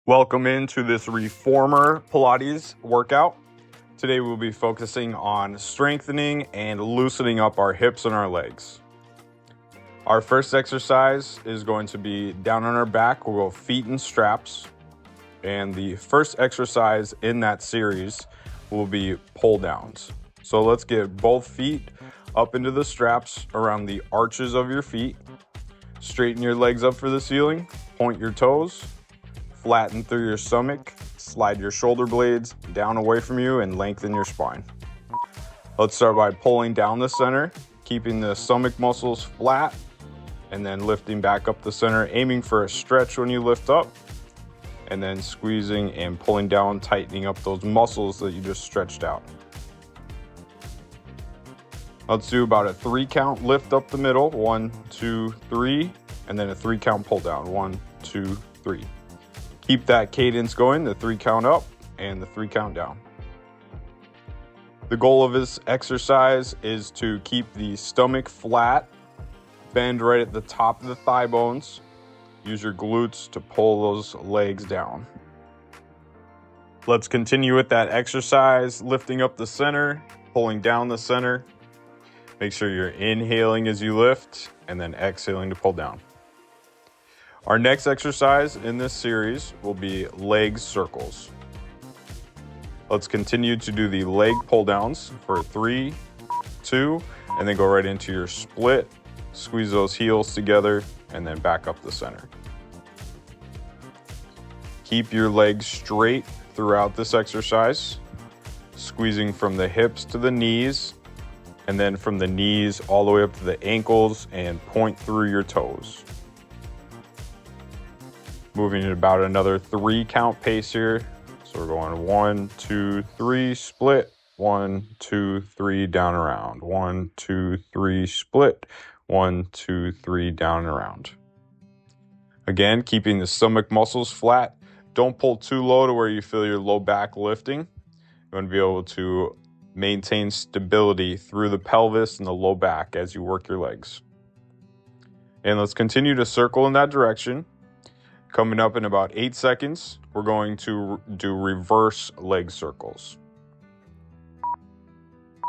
Welcome into this Reformer Pilates workout. Today we'll be focusing on strengthening and loosening up our hips and our legs. Our first exercise is going to be down on our back. We'll go feet in straps. And the first exercise in that series will be pull downs. So let's get both feet up into the straps around the arches of your feet. Straighten your legs up for the ceiling. Point your toes. Flatten through your stomach, slide your shoulder blades down away from you, and lengthen your spine. Let's start by pulling down the center, keeping the stomach muscles flat, and then lifting back up the center, aiming for a stretch when you lift up, and then squeezing and pulling down, tightening up those muscles that you just stretched out. Let's do about a 3-count lift up the middle, 1, 2, 3, and then a 3-count pull down, 1, 2, 3. Keep that cadence going, the 3-count up and the 3-count down. The goal of this exercise is to keep the stomach flat, bend right at the top of the thigh bones. Use your glutes to pull those legs down. Let's continue with that exercise, lifting up the center, pulling down the center. Make sure you're inhaling as you lift and then exhaling to pull down. Our next exercise in this series will be leg circles. Let's continue to do the leg pull downs for 3, 2, and then go right into your split. Squeeze those heels together and then back up the center. Keep your legs straight throughout this exercise, squeezing from the hips to the knees, and then from the knees all the way up to the ankles and point through your toes. Moving at about another 3-count pace here. So we're going 1, 2, 3, split, 1, 2, 3, down and around, 1, 2, 3, split, 1, 2, 3, down and around. Again, keeping the stomach muscles flat. Don't pull too low to where you feel your low back lifting. You want to be able to maintain stability through the pelvis and the low back as you work your legs. And let's continue to circle in that direction. Coming up in about 8 seconds, we're going to do reverse leg circles.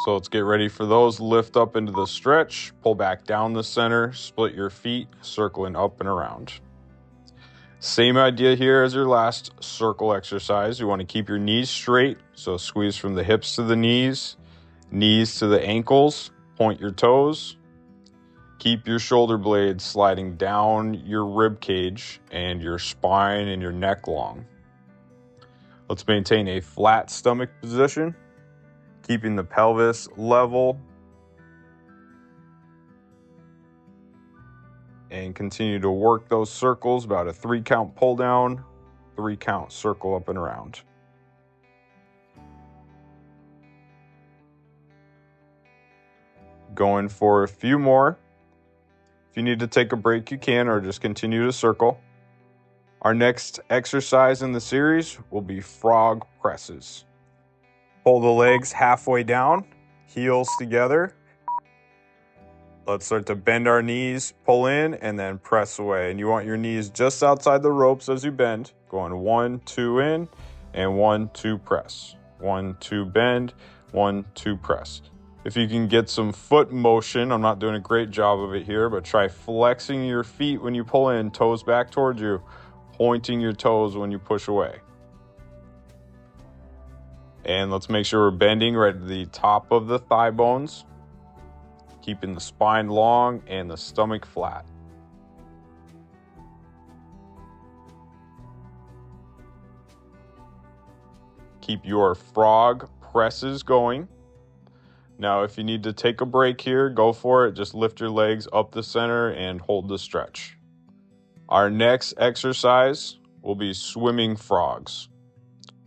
So let's get ready for those. Lift up into the stretch, pull back down the center, split your feet, circling up and around. Same idea here as your last circle exercise. You want to keep your knees straight, so squeeze from the hips to the knees to the ankles, point your toes. Keep your shoulder blades sliding down your rib cage and your spine and your neck long. Let's maintain a flat stomach position, keeping the pelvis level. And continue to work those circles, about a 3-count pull down, 3-count circle up and around. Going for a few more. If you need to take a break, you can, or just continue to circle. Our next exercise in the series will be frog presses. Pull the legs halfway down, heels together. Let's start to bend our knees, pull in, and then press away. And you want your knees just outside the ropes as you bend. Going 1, 2 in, and 1, 2 press. 1, 2 bend, 1, 2 press. If you can get some foot motion, I'm not doing a great job of it here, but try flexing your feet when you pull in, toes back towards you, pointing your toes when you push away. And let's make sure we're bending right at the top of the thigh bones, keeping the spine long and the stomach flat. Keep your frog presses going. Now, if you need to take a break here, go for it. Just lift your legs up the center and hold the stretch. Our next exercise will be swimming frogs.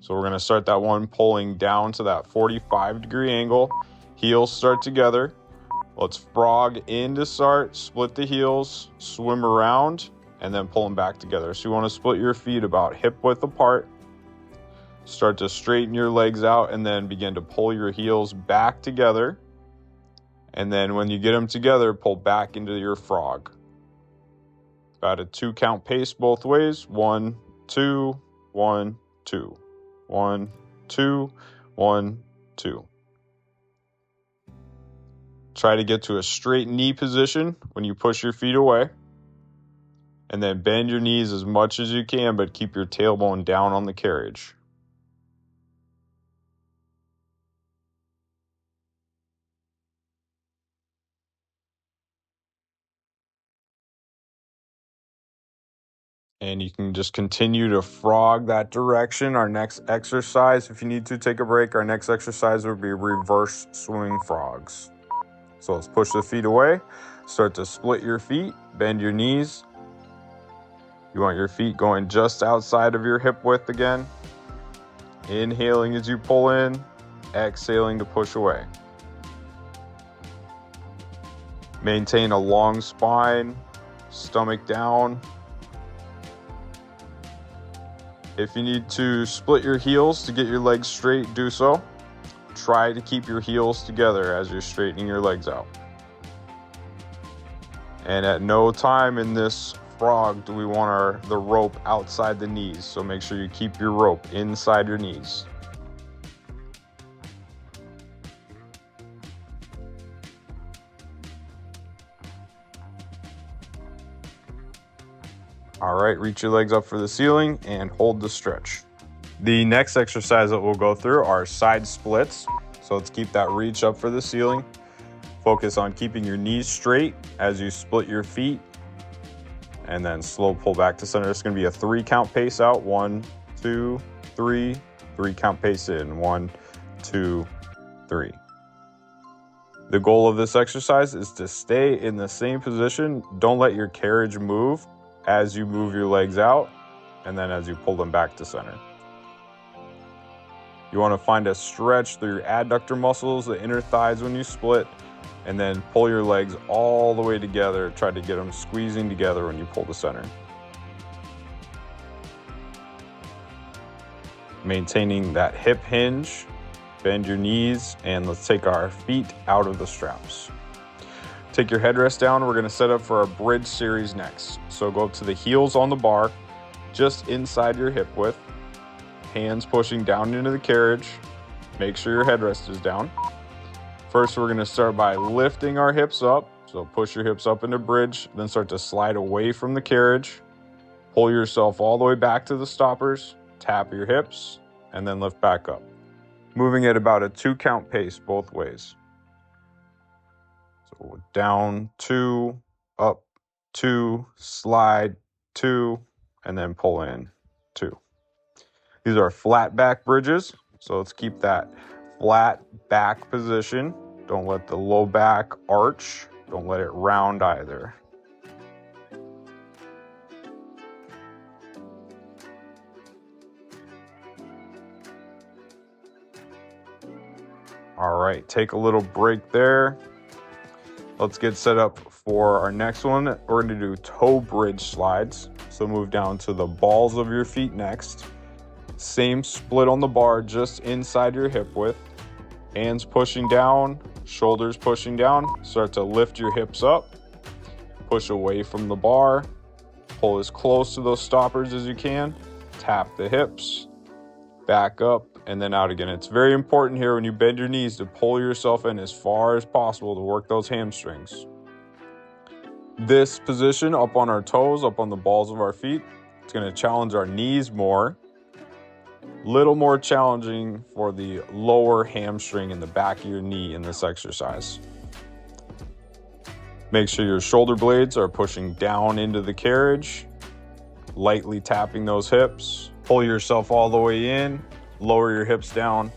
So we're going to start that one pulling down to that 45-degree angle. Heels start together. Let's frog in to start, split the heels, swim around, and then pull them back together. So you want to split your feet about hip width apart. Start to straighten your legs out and then begin to pull your heels back together. And then when you get them together, pull back into your frog. About a 2-count pace both ways. 1, 2, 1, 2, 1, 2, 1, 2. Try to get to a straight knee position when you push your feet away. And then bend your knees as much as you can, but keep your tailbone down on the carriage. And you can just continue to frog that direction. Our next exercise, if you need to take a break, our next exercise would be reverse swing frogs. So let's push the feet away. Start to split your feet, bend your knees. You want your feet going just outside of your hip width again. Inhaling as you pull in, exhaling to push away. Maintain a long spine, stomach down. If you need to split your heels to get your legs straight, do so. Try to keep your heels together as you're straightening your legs out. And at no time in this frog do we want the rope outside the knees, so make sure you keep your rope inside your knees. All right, reach your legs up for the ceiling and hold the stretch. The next exercise that we'll go through are side splits. So let's keep that reach up for the ceiling. Focus on keeping your knees straight as you split your feet. And then slow pull back to center. It's going to be a 3 count pace out. 1, 2, 3. 3 count pace in. 1, 2, 3. The goal of this exercise is to stay in the same position. Don't let your carriage move as you move your legs out and then as you pull them back to center. You want to find a stretch through your adductor muscles, the inner thighs when you split, and then pull your legs all the way together. Try to get them squeezing together when you pull to center. Maintaining that hip hinge, bend your knees, and let's take our feet out of the straps. Take your headrest down. We're going to set up for our bridge series next. So go up to the heels on the bar, just inside your hip width. Hands pushing down into the carriage. Make sure your headrest is down. First, we're going to start by lifting our hips up. So push your hips up into bridge, then start to slide away from the carriage. Pull yourself all the way back to the stoppers. Tap your hips, and then lift back up. Moving at about a 2 count pace both ways. So down 2, up 2, slide 2, and then pull in 2. These are flat back bridges, so let's keep that flat back position. Don't let the low back arch. Don't let it round either. All right, take a little break there. Let's get set up for our next one. We're going to do toe bridge slides. So move down to the balls of your feet next. Same split on the bar, just inside your hip width. Hands pushing down, shoulders pushing down. Start to lift your hips up. Push away from the bar. Pull as close to those stoppers as you can. Tap the hips. Back up and then out again. It's very important here when you bend your knees to pull yourself in as far as possible to work those hamstrings. This position up on our toes, up on the balls of our feet, it's going to challenge our knees more. Little more challenging for the lower hamstring in the back of your knee in this exercise. Make sure your shoulder blades are pushing down into the carriage, lightly tapping those hips. Pull yourself all the way in, lower your hips down.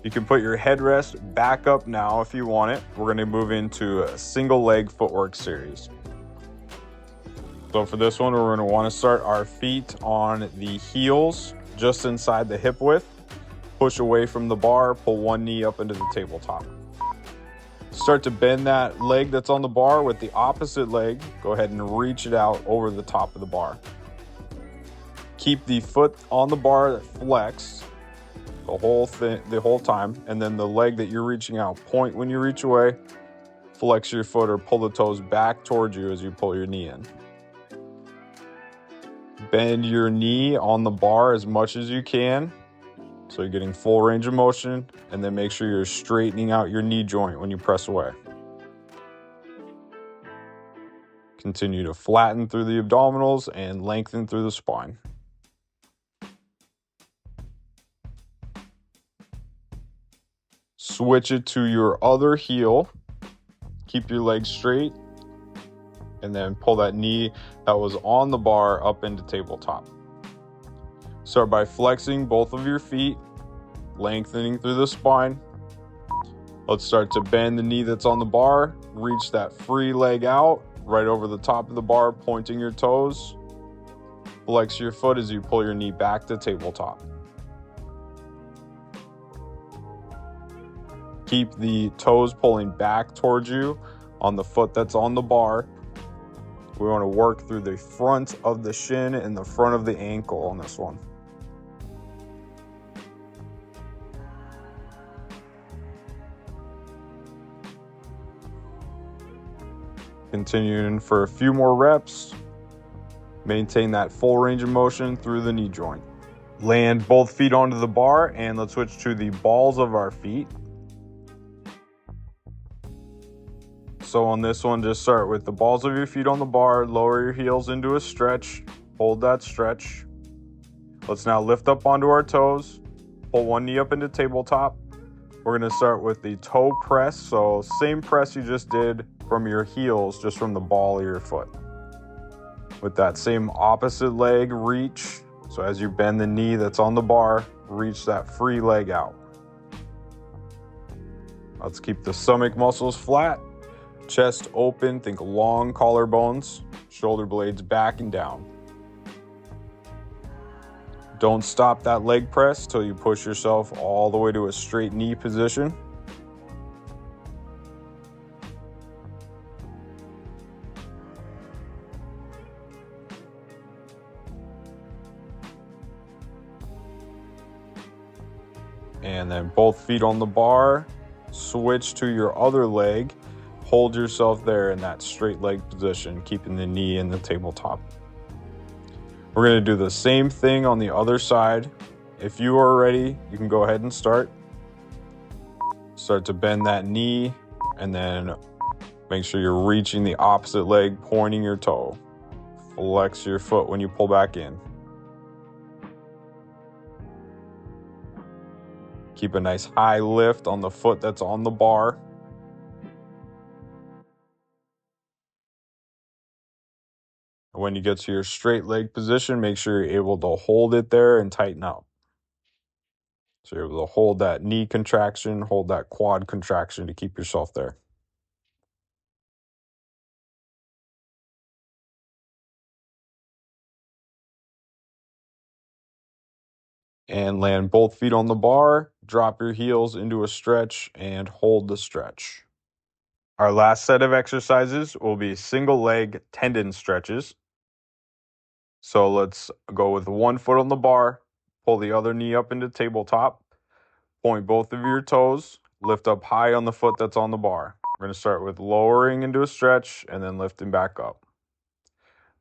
You can put your headrest back up now if you want it. We're going to move into a single leg footwork series. So for this one, we're going to want to start our feet on the heels, just inside the hip width. Push away from the bar, pull one knee up into the tabletop. Start to bend that leg that's on the bar with the opposite leg. Go ahead and reach it out over the top of the bar. Keep the foot on the bar flexed the whole time, and then the leg that you're reaching out, point when you reach away, flex your foot or pull the toes back towards you as you pull your knee in. Bend your knee on the bar as much as you can, so you're getting full range of motion, and then make sure you're straightening out your knee joint when you press away. Continue to flatten through the abdominals and lengthen through the spine. Switch it to your other heel. Keep your legs straight, and then pull that knee that was on the bar up into tabletop. Start by flexing both of your feet, lengthening through the spine. Let's start to bend the knee that's on the bar. Reach that free leg out, right over the top of the bar, pointing your toes. Flex your foot as you pull your knee back to tabletop. Keep the toes pulling back towards you on the foot that's on the bar. We want to work through the front of the shin and the front of the ankle on this one. Continuing for a few more reps. Maintain that full range of motion through the knee joint. Land both feet onto the bar, and let's switch to the balls of our feet. So on this one, just start with the balls of your feet on the bar, lower your heels into a stretch, hold that stretch. Let's now lift up onto our toes, pull one knee up into tabletop. We're gonna start with the toe press, so same press you just did from your heels, just from the ball of your foot. With that same opposite leg reach, so as you bend the knee that's on the bar, reach that free leg out. Let's keep the stomach muscles flat, chest open, think long collarbones, shoulder blades back and down. Don't stop that leg press till you push yourself all the way to a straight knee position. And then both feet on the bar, switch to your other leg, hold yourself there in that straight leg position, keeping the knee in the tabletop. We're going to do the same thing on the other side. If you are ready, you can go ahead and start. Start to bend that knee, and then make sure you're reaching the opposite leg, pointing your toe. Flex your foot when you pull back in. Keep a nice high lift on the foot that's on the bar. When you get to your straight leg position, make sure you're able to hold it there and tighten up. So you're able to hold that knee contraction, hold that quad contraction to keep yourself there. And land both feet on the bar, drop your heels into a stretch, and hold the stretch. Our last set of exercises will be single leg tendon stretches. So let's go with one foot on the bar, pull the other knee up into tabletop, point both of your toes, lift up high on the foot that's on the bar. We're going to start with lowering into a stretch and then lifting back up.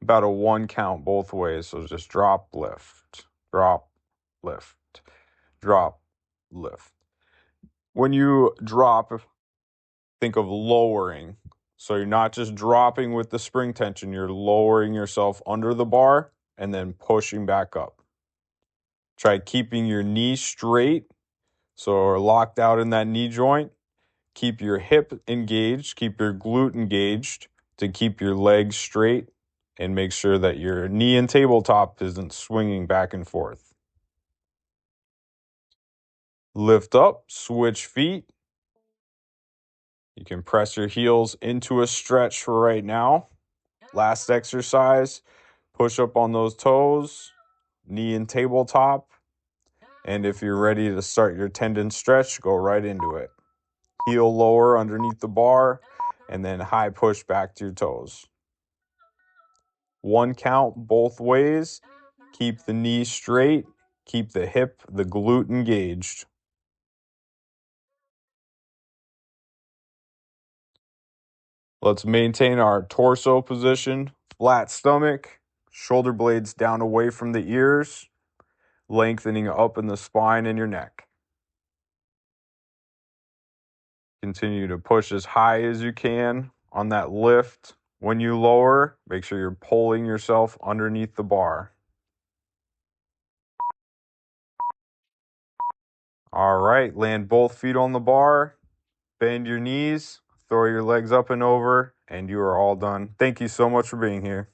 About a 1 count both ways, so just drop, lift, drop, lift, drop, lift. When you drop, think of lowering. So you're not just dropping with the spring tension, you're lowering yourself under the bar and then pushing back up. Try keeping your knee straight, so locked out in that knee joint. Keep your hip engaged, keep your glute engaged to keep your legs straight, and make sure that your knee and tabletop isn't swinging back and forth. Lift up, switch feet. You can press your heels into a stretch for right now. Last exercise, push up on those toes, knee and tabletop. And if you're ready to start your tendon stretch, go right into it. Heel lower underneath the bar, and then high push back to your toes. 1 count both ways. Keep the knee straight. Keep the hip, the glute engaged. Let's maintain our torso position, flat stomach, shoulder blades down away from the ears, lengthening up in the spine and your neck. Continue to push as high as you can on that lift. When you lower, make sure you're pulling yourself underneath the bar. All right, land both feet on the bar, bend your knees, throw your legs up and over, and you are all done. Thank you so much for being here.